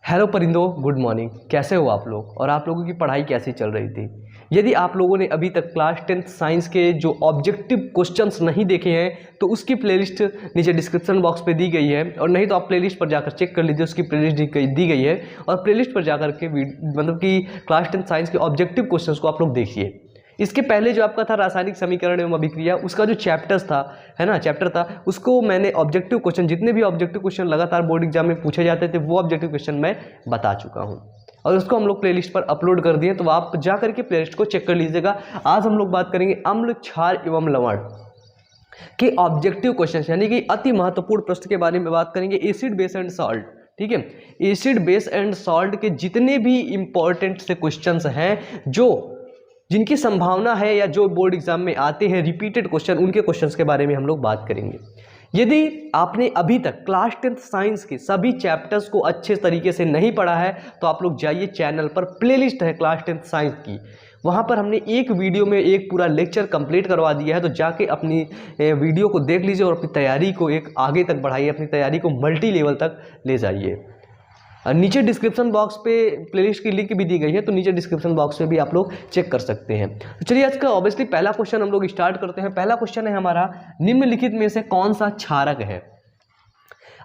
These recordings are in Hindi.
हेलो परिंदों, गुड मॉर्निंग। कैसे हो आप लोग और आप लोगों की पढ़ाई कैसी चल रही थी? यदि आप लोगों ने अभी तक क्लास 10th साइंस के जो ऑब्जेक्टिव क्वेश्चंस नहीं देखे हैं तो उसकी प्लेलिस्ट नीचे डिस्क्रिप्शन बॉक्स पे दी गई है, और नहीं तो आप प्लेलिस्ट पर जाकर चेक कर लीजिए, उसकी प्लेलिस्ट दी गई है। और प्लेलिस्ट पर जाकर के मतलब कि क्लास 10th साइंस के ऑब्जेक्टिव क्वेश्चंस को आप लोग देखिए। इसके पहले जो आपका था रासायनिक समीकरण एवं अभिक्रिया, उसका जो चैप्टर्स था, है ना, चैप्टर था, उसको मैंने ऑब्जेक्टिव क्वेश्चन, जितने भी ऑब्जेक्टिव क्वेश्चन लगातार बोर्ड एग्जाम में पूछे जाते थे, वो ऑब्जेक्टिव क्वेश्चन मैं बता चुका हूँ और उसको हम लोग प्लेलिस्ट पर अपलोड कर दिए, तो आप जा करके प्लेलिस्ट को चेक कर लीजिएगा। आज हम लोग बात करेंगे अम्ल, क्षार एवं लवण के ऑब्जेक्टिव क्वेश्चन, यानी कि अति महत्वपूर्ण प्रश्न के बारे में बात करेंगे। एसिड, बेस एंड सॉल्ट, ठीक है। एसिड, बेस एंड सॉल्ट के जितने भी इंपॉर्टेंट से क्वेश्चंस हैं, जिनकी संभावना है या जो बोर्ड एग्जाम में आते हैं रिपीटेड क्वेश्चन, उनके क्वेश्चंस के बारे में हम लोग बात करेंगे। यदि आपने अभी तक क्लास 10th साइंस के सभी चैप्टर्स को अच्छे तरीके से नहीं पढ़ा है तो आप लोग जाइए, चैनल पर प्लेलिस्ट है क्लास 10th साइंस की, वहाँ पर हमने एक वीडियो में एक पूरा लेक्चर कंप्लीट करवा दिया है। तो जाके अपनी वीडियो को देख लीजिए और अपनी तैयारी को एक आगे तक बढ़ाइए, अपनी तैयारी को मल्टी लेवल तक ले जाइए। नीचे डिस्क्रिप्शन बॉक्स पे प्लेलिस्ट की लिंक भी दी गई है, तो नीचे डिस्क्रिप्शन बॉक्स में भी आप लोग चेक कर सकते हैं। तो चलिए आज का ऑब्वियसली पहला क्वेश्चन हम लोग स्टार्ट करते हैं। पहला क्वेश्चन है हमारा, निम्नलिखित में से कौन सा क्षारक है?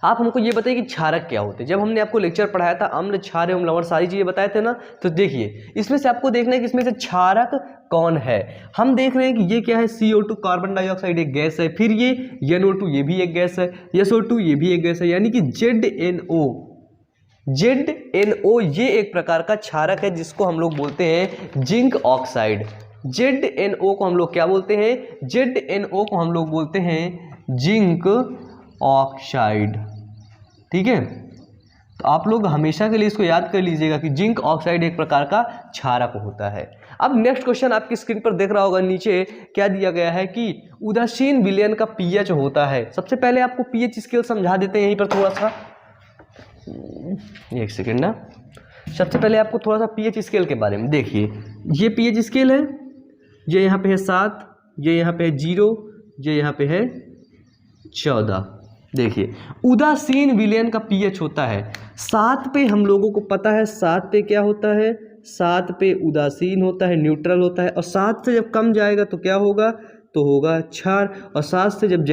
आप हमको ये बताइए कि क्षारक क्या होते हैं। जब हमने आपको लेक्चर पढ़ाया था अम्ल, क्षार एवं लवण सारी चीजें बताए थे ना, तो देखिए इसमें से आपको देखना है कि इसमें से क्षारक कौन है। हम देख रहे हैं कि ये क्या है, CO2 कार्बन डाइऑक्साइड एक गैस है, फिर ये NO2 ये भी एक गैस है, SO2 ये भी एक गैस है, यानी कि ZNO ये एक प्रकार का क्षारक है जिसको हम लोग बोलते हैं जिंक ऑक्साइड। ZNO को हम लोग क्या बोलते हैं? ZNO को हम लोग बोलते हैं जिंक ऑक्साइड, ठीक है। तो आप लोग हमेशा के लिए इसको याद कर लीजिएगा कि जिंक ऑक्साइड एक प्रकार का क्षारक होता है। अब नेक्स्ट क्वेश्चन आपकी स्क्रीन पर देख रहा होगा, नीचे क्या दिया गया है कि उदासीन विलयन का pH होता है। सबसे पहले आपको pH स्केल समझा देते हैं यहीं पर थोड़ा सा, एक सेकेंड ना। सबसे पहले आपको थोड़ा सा pH स्केल के बारे में देखिए। ये pH स्केल है, ये यहाँ पे है 7, ये यहाँ पे है 0, ये यहाँ पे है 14। देखिए उदासीन विलयन का pH होता है 7 पे। हम लोगों को पता है 7 पे क्या होता है, 7 पे उदासीन होता है, न्यूट्रल होता है। और 7 से जब कम जाएगा तो क्या होगा, तो होगा क्षार। और 7 से जब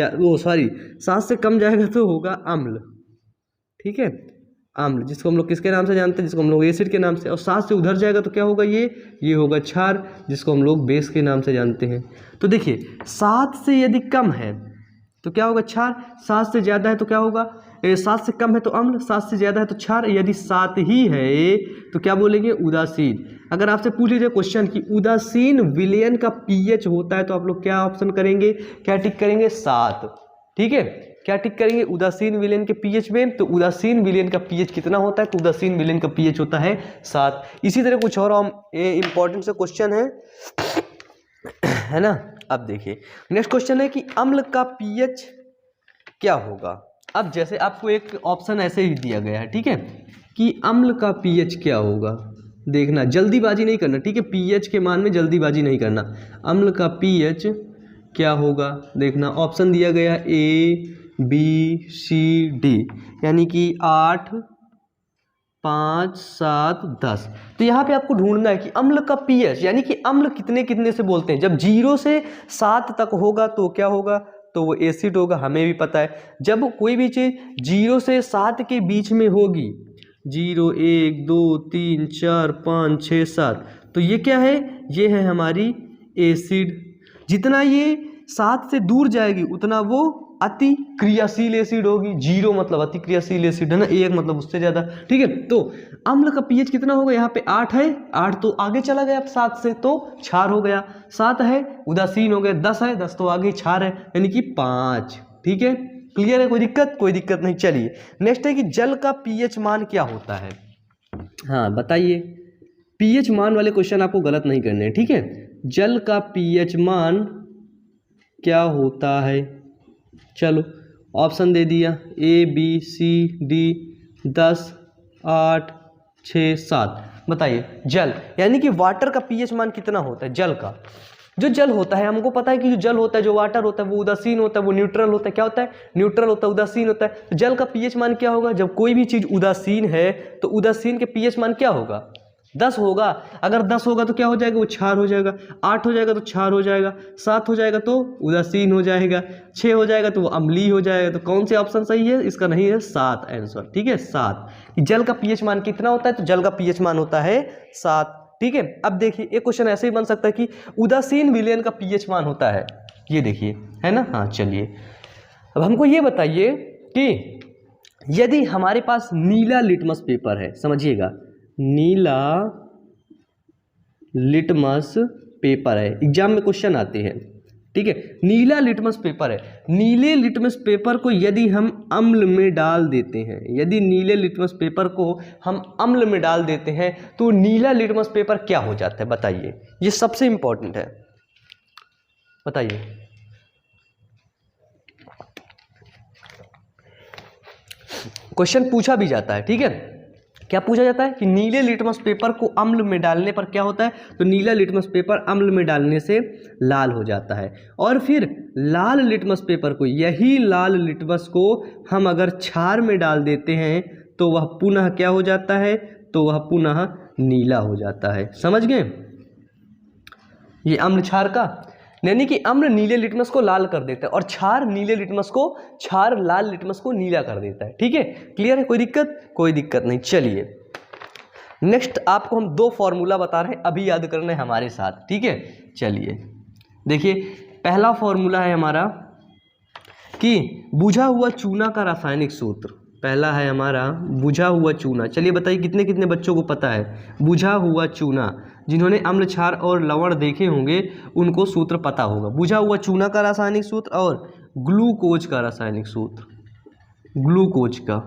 7 से कम जाएगा तो होगा अम्ल, ठीक है। अम्ल जिसको हम लोग किसके नाम से जानते हैं, जिसको हम लोग एसिड के नाम से। और 7 से उधर जाएगा तो क्या होगा, ये होगा क्षार, जिसको हम लोग बेस के नाम से जानते हैं। तो देखिए 7 से यदि कम है तो क्या होगा, क्षार। 7 से ज़्यादा है तो क्या होगा, 7 से कम है तो अम्ल, 7 से ज़्यादा है तो क्षार। यदि 7 ही है तो क्या बोलेंगे, उदासीन। अगर आपसे पूछ लीजिए क्वेश्चन कि उदासीन विलयन का pH होता है तो आप लोग क्या ऑप्शन करेंगे, क्या टिक करेंगे, 7, ठीक है। क्या टिक करेंगे उदासीन विलयन के pH में, तो उदासीन विलयन का pH कितना होता है, तो उदासीन विलयन का pH होता है 7। इसी तरह कुछ और इंपॉर्टेंट से क्वेश्चन है ना। अब देखिए नेक्स्ट क्वेश्चन है कि अम्ल का pH क्या होगा। अब जैसे आपको एक ऑप्शन ऐसे ही दिया गया है, ठीक है, कि अम्ल का pH क्या होगा। देखना, जल्दीबाजी नहीं करना, ठीक है, pH के मान में जल्दीबाजी नहीं करना। अम्ल का pH क्या होगा, देखना ऑप्शन दिया गया ABCD, यानी कि 8, 5, 7, 10। तो यहाँ पे आपको ढूंढना है कि अम्ल का pH, यानी कि अम्ल कितने कितने से बोलते हैं। जब 0 से 7 तक होगा तो क्या होगा, तो वो एसिड होगा, हमें भी पता है। जब कोई भी चीज़ 0 से 7 के बीच में होगी, 0, 1, 2, 3, 4, 5, 6, 7, तो ये क्या है, ये है हमारी एसिड। जितना ये 7 से दूर जाएगी उतना वो अति क्रियाशील एसिड होगी। 0 मतलब अति क्रियाशील एसिड है ना, 1 मतलब उससे ज्यादा, ठीक है। तो अम्ल का pH कितना होगा, यहाँ पे 8 है, 8 तो आगे चला गया 7 से तो क्षार हो गया, 7 है उदासीन हो गया, 10 है, 10 तो आगे क्षार है, यानी कि 5, ठीक है। क्लियर है, कोई दिक्कत नहीं। चलिए नेक्स्ट है कि जल का pH मान क्या होता है। हाँ बताइए, pH मान वाले क्वेश्चन आपको गलत नहीं करने हैं, ठीक है। जल का pH मान क्या होता है, चलो ऑप्शन दे दिया ABCD 10, 8, 6, 7। बताइए जल यानी कि वाटर का pH मान कितना होता है, जल का। जो जल होता है, हमको पता है कि जो जल होता है, जो वाटर होता है वो उदासीन होता है, वो न्यूट्रल होता है। क्या होता है? न्यूट्रल होता है, उदासीन होता है। तो जल का पीएच मान क्या होगा? जब कोई भी चीज़ उदासीन है तो उदासीन के पीएच मान क्या होगा? 10 होगा। अगर 10 होगा तो क्या हो जाएगा? वो क्षार हो जाएगा। 8 हो जाएगा तो क्षार हो जाएगा। 7 हो जाएगा तो उदासीन हो जाएगा। 6 हो जाएगा तो वो अम्लीय हो जाएगा। तो कौन से ऑप्शन सही है? इसका नहीं है 7 आंसर। ठीक है, 7। जल का पीएच मान कितना होता है? तो जल का पीएच मान होता है 7। ठीक है, अब देखिए एक क्वेश्चन ऐसे ही बन सकता है कि उदासीन विलयन का पीएच मान होता है, ये देखिए, है ना। हाँ चलिए, अब हमको ये बताइए कि यदि हमारे पास नीला लिटमस पेपर है, समझिएगा, नीला लिटमस पेपर है, एग्जाम में क्वेश्चन आते हैं। ठीक है, नीला लिटमस पेपर है। नीले लिटमस पेपर को यदि हम अम्ल में डाल देते हैं, यदि नीले लिटमस पेपर को हम अम्ल में डाल देते हैं तो नीला लिटमस पेपर क्या हो जाता है? बताइए, ये सबसे इंपॉर्टेंट है, बताइए। क्वेश्चन पूछा भी जाता है। ठीक है, क्या पूछा जाता है कि नीले लिटमस पेपर को अम्ल में डालने पर क्या होता है? तो नीला लिटमस पेपर अम्ल में डालने से लाल हो जाता है। और फिर लाल लिटमस पेपर को, यही लाल लिटमस को हम अगर क्षार में डाल देते हैं तो वह पुनः क्या हो जाता है? तो वह पुनः नीला हो जाता है। समझ गए? ये अम्ल क्षार का, यानी कि अम्ल नीले लिटमस को लाल कर देता है और क्षार नीले लिटमस को, क्षार लाल लिटमस को नीला कर देता है। ठीक है, क्लियर है? कोई दिक्कत? कोई दिक्कत नहीं। चलिए नेक्स्ट आपको हम 2 फॉर्मूला बता रहे हैं, अभी याद करना है हमारे साथ। ठीक है, चलिए देखिए, पहला फॉर्मूला है हमारा कि बुझा हुआ चूना का रासायनिक सूत्र। पहला है हमारा बुझा हुआ चूना। चलिए बताइए कितने कितने बच्चों को पता है बुझा हुआ चूना? जिन्होंने अम्ल क्षार और लवण देखे होंगे उनको सूत्र पता होगा। बुझा हुआ चूना का रासायनिक सूत्र और ग्लूकोज का रासायनिक सूत्र, ग्लूकोज का।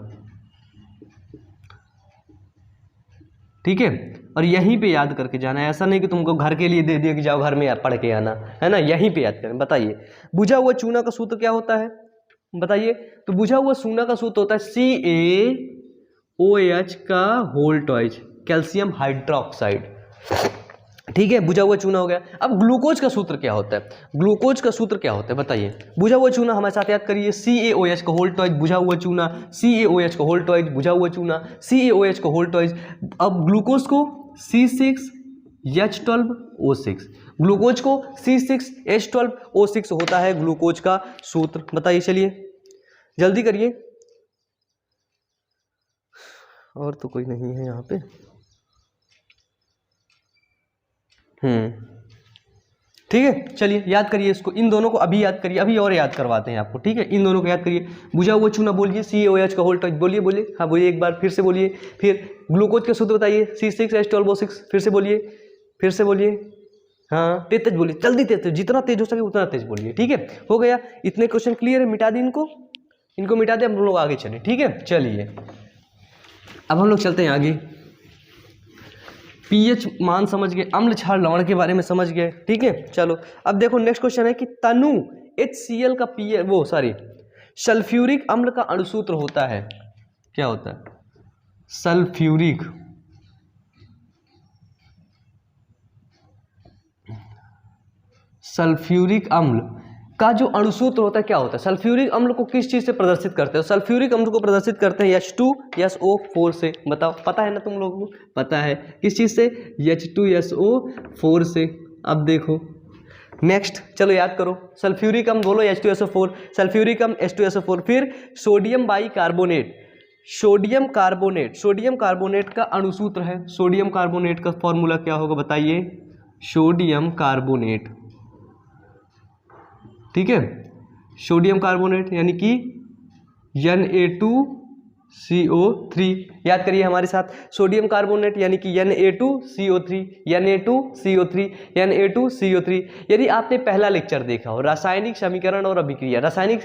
ठीक है, और यहीं पे याद करके जाना है, ऐसा नहीं कि तुमको घर के लिए दे दिया कि जाओ घर में पढ़ के आना, है ना। यहीं पे याद करें। बताइए बुझा हुआ चूना का सूत्र क्या होता है? बताइए। तो बुझा हुआ चूना का सूत्र होता है CaOH का होल ट्वाइस, कैल्शियम हाइड्रोक्साइड। ठीक है, बुझा हुआ चूना हो गया। अब ग्लूकोज का सूत्र क्या होता है? ग्लूकोज का सूत्र क्या होता है? बताइए। बुझा हुआ चूना हमारे साथ याद करिए, CaOH का होल ट्वाइस, बुझा हुआ चूना, CaOH का होल ट्वाइस, बुझा हुआ चूना, CaOH का होल ट्वाइस। अब ग्लूकोज को C6H12O6, ग्लूकोज को C6H12O6 होता है ग्लूकोज का सूत्र। बताइए, चलिए जल्दी करिए, और तो कोई नहीं है यहाँ पे। ठीक है, चलिए याद करिए इसको, इन दोनों को अभी याद करिए, अभी और याद करवाते हैं आपको। ठीक है, इन दोनों को याद करिए। बुझा हुआ चूना बोलिए, CaOH का होल ट्वाइस, बोलिए बोलिए, हाँ बोलिए एक बार फिर से बोलिए। फिर ग्लूकोज का सूत्र बताइए, C6H12O6, फिर से बोलिए, फिर से बोलिए, हाँ तेज तेज बोलिए, जल्दी तेज तेज, जितना तेज हो सके उतना तेज बोलिए। ठीक है, हो गया। इतने क्वेश्चन क्लियर है, मिटा दें इनको, इनको मिटा दें, हम लोग आगे चले। ठीक है, चलिए अब हम लोग चलते हैं आगे। पीएच मान समझ गए, अम्ल क्षार लवण के बारे में समझ गए। ठीक है, चलो अब देखो नेक्स्ट क्वेश्चन है कि तनु HCl का सल्फ्यूरिक अम्ल का अणुसूत्र होता है, क्या होता है? सल्फ्यूरिक अम्ल का जो अणुसूत्र होता है क्या होता है? सल्फ्यूरिक अम्ल को किस चीज से प्रदर्शित करते हैं? सल्फ्यूरिक अम्ल को प्रदर्शित करते हैं H2SO4 से। बताओ, पता है ना तुम लोगों को? पता है किस चीज से? H2SO4 से। अब देखो नेक्स्ट, चलो याद करो, सल्फ्यूरिक अम्ल बोलो H2SO4, सल्फ्यूरिक अम्ल H2SO4। फिर सोडियम बाइकार्बोनेट, सोडियम कार्बोनेट का अणुसूत्र है। सोडियम कार्बोनेट का फॉर्मूला क्या होगा? बताइए। सोडियम कार्बोनेट, ठीक है, सोडियम कार्बोनेट यानी कि Na2CO3। याद करिए हमारे साथ, सोडियम कार्बोनेट यानी कि Na2CO3। यदि आपने पहला लेक्चर देखा हो रासायनिक समीकरण और अभिक्रिया, रासायनिक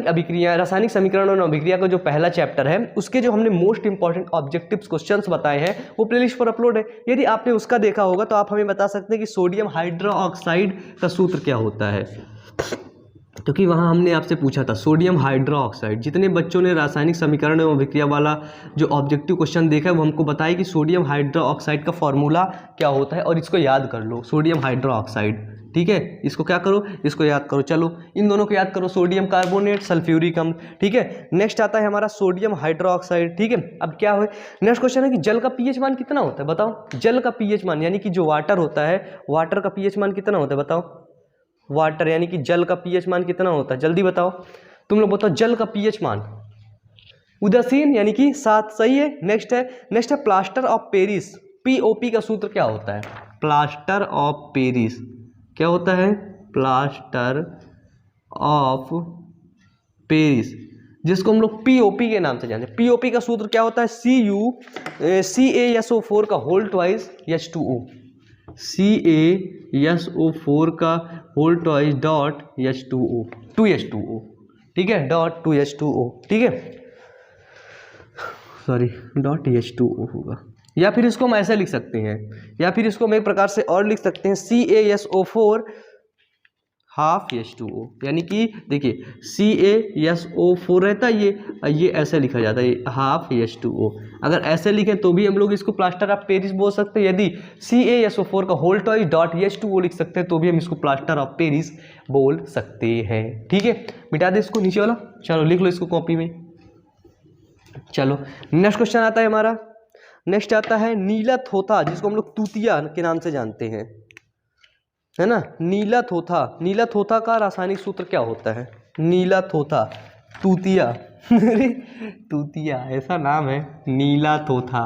अभिक्रिया, रासायनिक समीकरण और अभिक्रिया का जो पहला चैप्टर है उसके जो हमने मोस्ट इंपॉर्टेंट ऑब्जेक्टिव्स क्वेश्चंस बताए हैं वो प्लेलिस्ट पर अपलोड है। यदि आपने उसका देखा होगा तो आप हमें बता सकते हैं कि सोडियम हाइड्रोक्साइड का सूत्र क्या होता है। क्योंकि वहाँ हमने आपसे पूछा था सोडियम हाइड्रोक्साइड। जितने बच्चों ने रासायनिक समीकरण एवं अभिक्रिया वाला जो ऑब्जेक्टिव क्वेश्चन देखा है वो हमको बताया कि सोडियम हाइड्रोक्साइड का फॉर्मूला क्या होता है, और इसको याद कर लो, सोडियम हाइड्रोक्साइड। ठीक है, इसको क्या करो, इसको याद करो। चलो इन दोनों को याद करो, सोडियम कार्बोनेट, सल्फ्यूरिक अम्ल। ठीक है, नेक्स्ट आता है हमारा सोडियम हाइड्रोक्साइड। ठीक है, अब क्या है, नेक्स्ट क्वेश्चन है कि जल का पीएच मान कितना होता है, बताओ। जल का पीएच मान यानी कि जो वाटर होता है, वाटर का पीएच मान कितना होता है, बताओ। वाटर यानी कि जल का पीएच मान कितना होता है, जल्दी बताओ तुम लोग, बताओ जल का पीएच मान। उदासीन यानी कि 7, सही है। नेक्स्ट है प्लास्टर ऑफ पेरिस, पीओपी का सूत्र क्या होता है, प्लास्टर ऑफ पेरिस क्या होता है, प्लास्टर ऑफ पेरिस, जिसको हम लोग पीओपी के नाम से जानते हैं। पीओपी का सूत्र क्या होता है, CaSO4 का होल ट्वाइस H2O, CaSO4 का whole twice dot H2O, 2H2O। ठीक है, डॉट 2H2O। ठीक है, सॉरी डॉट H2O होगा, या फिर इसको हम ऐसे लिख सकते हैं, या फिर इसको हम एक प्रकार से और लिख सकते हैं, CaSO4 हाफ H2O। यानी कि देखिए CaSO4 रहता है ये ऐसे लिखा जाता है, ये हाफ H2O। अगर ऐसे लिखें तो भी हम लोग इसको प्लास्टर ऑफ पेरिस बोल सकते हैं। यदि CaSO4 का होल ट्वाइस डॉट H2O लिख सकते हैं तो भी हम इसको प्लास्टर ऑफ पेरिस बोल सकते हैं। ठीक है, मिटा दे इसको नीचे वाला, चलो लिख लो इसको कॉपी में। चलो नेक्स्ट क्वेश्चन आता है हमारा, नेक्स्ट आता है नीला थोथा, जिसको हम लोग तूतिया के नाम से जानते हैं, है ना। नीला थोथा, नीला थोथा का रासायनिक सूत्र क्या होता है, नीला थोथा, तूतिया तूतिया ऐसा नाम है, नीला थोथा,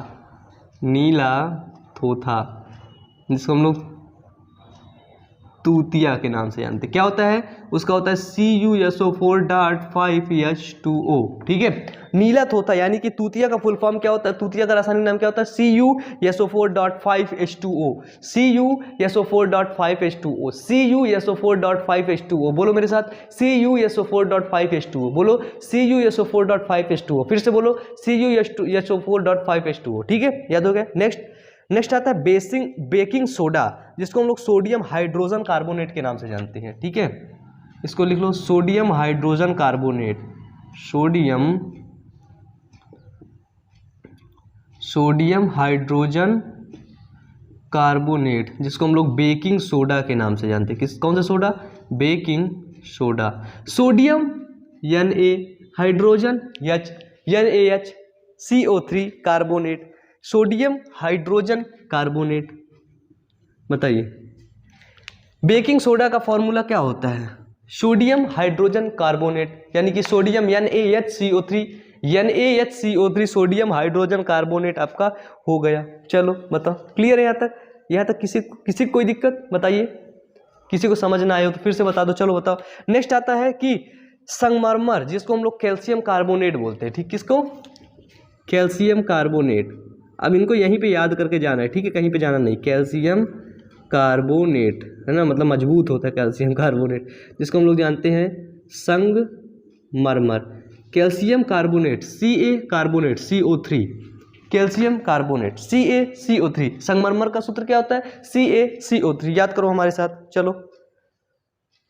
नीला थोथा, जिसको हम लोग तूतिया के नाम से जानते हैं। क्या होता है उसका, होता है CuSO4.5H2O। ठीक है, नीला थोथा यानी कि तूतिया का फुल फॉर्म क्या होता है, तूतिया का रासायनिक नाम क्या होता है, CuSO4.5H2O, CuSO4.5H2O, CuSO4.5H2O। बोलो मेरे साथ, CuSO4.5H2O, बोलो CuSO4.5H2O, फिर से बोलो CuSO4.5H2O। ठीक है, याद हो गया। नेक्स्ट आता है बेकिंग सोडा, जिसको हम लोग सोडियम हाइड्रोजन कार्बोनेट के नाम से जानते हैं। ठीक है, इसको लिख लो sodium hydrogen carbonate, sodium hydrogen carbonate, जिसको हम लोग बेकिंग सोडा के नाम से जानते हैं। कौन सा soda, baking soda. Sodium Na, hydrogen H, NaH, CO3 carbonate, sodium hydrogen carbonate. बताइए बेकिंग सोडा का फॉर्मूला क्या होता है, सोडियम हाइड्रोजन कार्बोनेट, यानी कि sodium NaHCO3, NaHCO3 sodium hydrogen carbonate आपका हो गया। चलो बताओ, क्लियर है यहाँ तक किसी कोई दिक्कत, बताइए। किसी को समझ ना आए हो तो फिर से बता दो। चलो बताओ। नेक्स्ट आता है कि संगमरमर, जिसको हम लोग कैल्शियम कार्बोनेट बोलते हैं। ठीक, किसको, कैल्शियम कार्बोनेट। अब इनको यहीं पे याद करके जाना है, ठीक है, कहीं पे जाना नहीं। कैल्शियम कार्बोनेट है ना, मतलब मजबूत होता है कैल्शियम कार्बोनेट, जिसको हम लोग जानते हैं संगमरमर। Calcium carbonate Ca carbonate CO3, calcium carbonate CaCO3। संगमरमर का सूत्र क्या होता है, CaCO3। याद करो हमारे साथ, चलो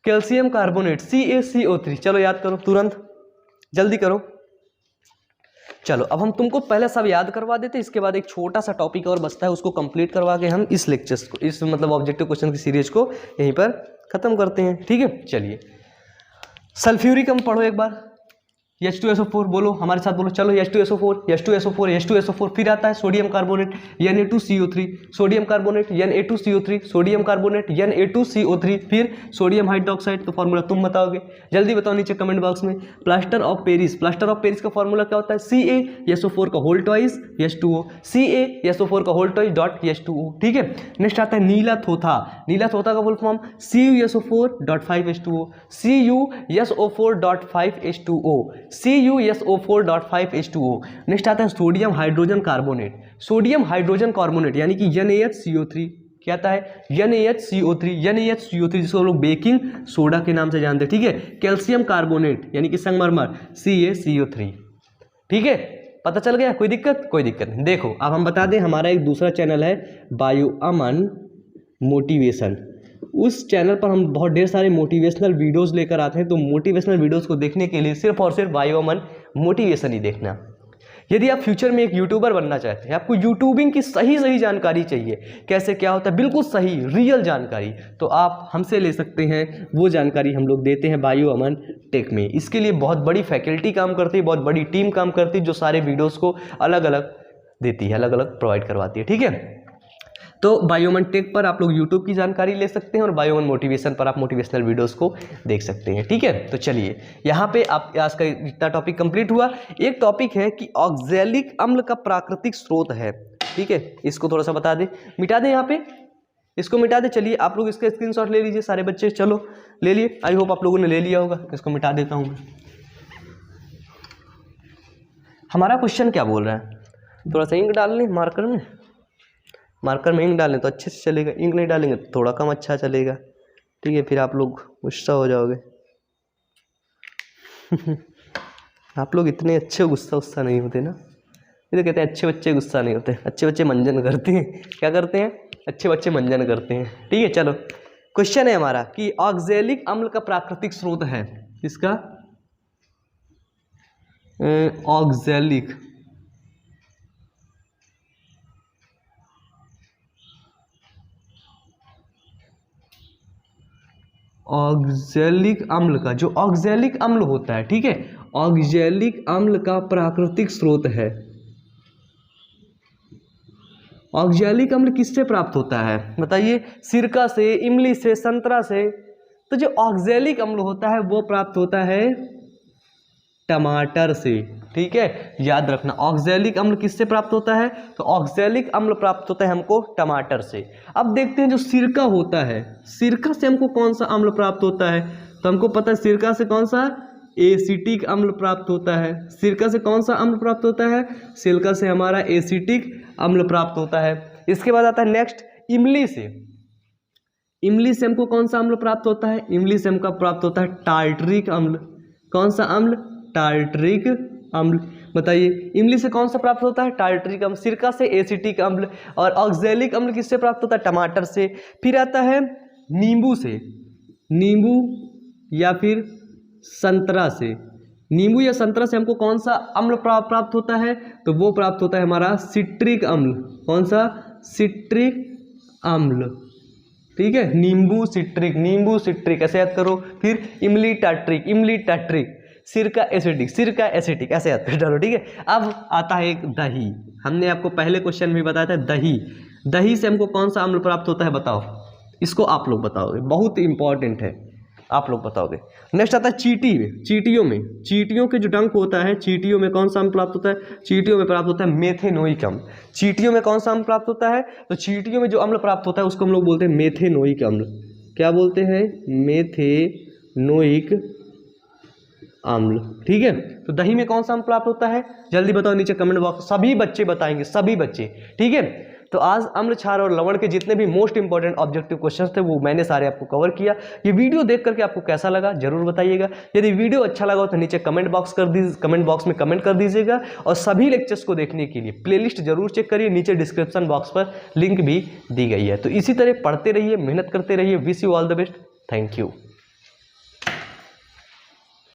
कैल्शियम कार्बोनेट CaCO3, चलो याद करो तुरंत, जल्दी करो। चलो अब हम तुमको पहले सब याद करवा देते, इसके बाद एक छोटा सा टॉपिक और बचता है, उसको कंप्लीट करवा के हम इस लेक्चर्स को, इस मतलब ऑब्जेक्टिव क्वेश्चन की सीरीज को यहीं पर खत्म करते हैं। ठीक है, चलिए सल्फ्यूरिक अम्ल पढ़ो एक बार, H2SO4 बोलो हमारे साथ, बोलो चलो H2SO4। फिर आता है sodium carbonate Na2CO3, sodium carbonate Na2CO3, sodium carbonate Na2CO3, फिर सोडियम हाइड्रोक्साइड का फॉर्मूला तुम बताओगे, जल्दी बताओ नीचे कमेंट बॉक्स में। प्लास्टर ऑफ पेरिस का फॉर्मूला क्या होता है, CaSO4 का होल ट्वाइस H2O, CaSO4 का होल ट्वाइस डॉट H2O। ठीक है, नेक्स्ट आता है नीला थोथा का full form CuSO4.5H2O, CuSO4.5H2O, CuSO4.5H2O। Next आता है सोडियम हाइड्रोजन कार्बोनेट यानी कि NaHCO3। क्या आता है, NaHCO3, जिसको हम लोग बेकिंग सोडा के नाम से जानते हैं। ठीक है, कैल्शियम कार्बोनेट यानी कि संगमरमर CaCO3। ठीक है, पता चल गया, कोई दिक्कत नहीं। देखो अब हम बता दें, हमारा एक दूसरा चैनल है बायो अमन मोटिवेशन, उस चैनल पर हम बहुत ढेर सारे मोटिवेशनल वीडियोस लेकर आते हैं। तो मोटिवेशनल वीडियोस को देखने के लिए सिर्फ और सिर्फ बायो अमन मोटिवेशन ही देखना। यदि आप फ्यूचर में एक यूट्यूबर बनना चाहते हैं, आपको यूट्यूबिंग की सही जानकारी चाहिए, कैसे क्या होता है, बिल्कुल सही रियल जानकारी, तो आप हमसे ले सकते हैं। वो जानकारी हम लोग देते हैं बायो अमन टेक में। इसके लिए बहुत बड़ी फैकल्टी काम करती है, बहुत बड़ी टीम काम करती है, जो सारे वीडियोज़ को अलग अलग देती है, अलग अलग प्रोवाइड करवाती है। ठीक है, तो बायो अमन टेक पर आप लोग यूट्यूब की जानकारी ले सकते हैं और बायो अमन मोटिवेशन पर आप मोटिवेशनल वीडियोस को देख सकते हैं। ठीक है, तो चलिए यहाँ पे आप आज का इतना टॉपिक कंप्लीट हुआ। एक टॉपिक है कि ऑक्जेलिक अम्ल का प्राकृतिक स्रोत है। ठीक है, इसको थोड़ा सा बता दें, मिटा दें, यहाँ पे इसको मिटा दें। चलिए आप लोग इसका स्क्रीनशॉट ले लीजिए सारे बच्चे, चलो ले लिए, आई होप आप लोगों ने ले लिया होगा। इसको मिटा देता हूँ मैं। हमारा क्वेश्चन क्या बोल रहा है, थोड़ा सा इंक डाल लें मार्कर में, मार्कर में इंक डालें तो अच्छे से चलेगा, इंक नहीं डालेंगे तो थोड़ा कम अच्छा चलेगा। ठीक है, फिर आप लोग गुस्सा हो जाओगे। आप लोग इतने अच्छे गुस्सा नहीं होते ना, ये तो कहते हैं अच्छे बच्चे गुस्सा नहीं होते, अच्छे बच्चे मंजन करते हैं। क्या करते हैं, अच्छे बच्चे मंजन करते हैं। ठीक है, चलो क्वेश्चन है हमारा कि ऑक्जेलिक अम्ल का प्राकृतिक स्रोत है, इसका ऑक्जेलिक अम्ल का, जो ऑक्जेलिक अम्ल होता है, ठीक है, ऑक्जेलिक अम्ल का प्राकृतिक स्रोत है। ऑक्जेलिक अम्ल किससे प्राप्त होता है बताइए, सिरका से, इमली से, संतरा से। तो जो ऑक्जेलिक अम्ल होता है वो प्राप्त होता है टमाटर से। ठीक है, याद रखना, ऑक्जेलिक अम्ल किससे प्राप्त होता है, तो ऑक्जेलिक अम्ल प्राप्त होता है हमको टमाटर से। अब देखते हैं जो सिरका होता है, सिरका से हमको कौन सा अम्ल प्राप्त होता है, तो हमको पता है सिरका से कौन सा एसिटिक अम्ल प्राप्त होता है। सिरका से कौन सा अम्ल प्राप्त होता है, सिरका से हमारा एसिटिक अम्ल प्राप्त होता है। इसके बाद आता है नेक्स्ट इमली से। इमली से हमको कौन सा अम्ल प्राप्त होता है, इमली से हमको प्राप्त होता है टार्टरिक अम्ल। कौन सा अम्ल, टार्टरिक अम्ल। बताइए इमली से कौन सा प्राप्त होता है, टार्टरिक अम्ल। सिरका से एसिटिक अम्ल। और ऑक्जेलिक अम्ल किससे प्राप्त होता है, टमाटर से। फिर आता है नींबू से, नींबू या फिर संतरा से। नींबू या संतरा से हमको कौन सा अम्ल प्राप्त होता है, तो वो प्राप्त होता है हमारा सिट्रिक अम्ल। कौन सा, सिट्रिक अम्ल। ठीक है, नींबू सिट्रिक, नींबू सिट्रिक, ऐसे याद करो। फिर इमली टार्टरिक, इमली टार्टरिक। सिरका एसिटिक, सिरका एसिटिक, ऐसे याद कर डालो। ठीक है, अब आता है एक दही। हमने आपको पहले क्वेश्चन में बताया था दही, दही से हमको कौन सा अम्ल प्राप्त होता है बताओ, इसको आप लोग बताओगे, बहुत इंपॉर्टेंट है, आप लोग बताओगे। नेक्स्ट आता है चींटी में, चींटियों में, चींटियों के जो डंक होता है, चींटियों में कौन सा अम्ल प्राप्त होता है, चींटियों में प्राप्त होता है मेथेनोइक अम्ल। चींटियों में कौन सा अम्ल प्राप्त होता है, तो चींटियों में जो अम्ल प्राप्त होता है उसको हम लोग बोलते हैं मेथेनोइक अम्ल। क्या बोलते हैं, मेथेनोइक अम्ल। ठीक है, तो दही में कौन सा अम्ल प्राप्त होता है, जल्दी बताओ नीचे कमेंट बॉक्स, सभी बच्चे बताएंगे, सभी बच्चे। ठीक है, तो आज अम्ल, क्षार और लवण के जितने भी मोस्ट इंपॉर्टेंट ऑब्जेक्टिव क्वेश्चंस थे वो मैंने सारे आपको कवर किया। ये वीडियो देख करके आपको कैसा लगा जरूर बताइएगा। यदि वीडियो अच्छा लगा हो तो नीचे कमेंट बॉक्स में कमेंट कर दीजिएगा। और सभी लेक्चर्स को देखने के लिए प्लेलिस्ट जरूर चेक करिए, नीचे डिस्क्रिप्शन बॉक्स पर लिंक भी दी गई है। तो इसी तरह पढ़ते रहिए, मेहनत करते रहिए। Wish you all the best, thank you.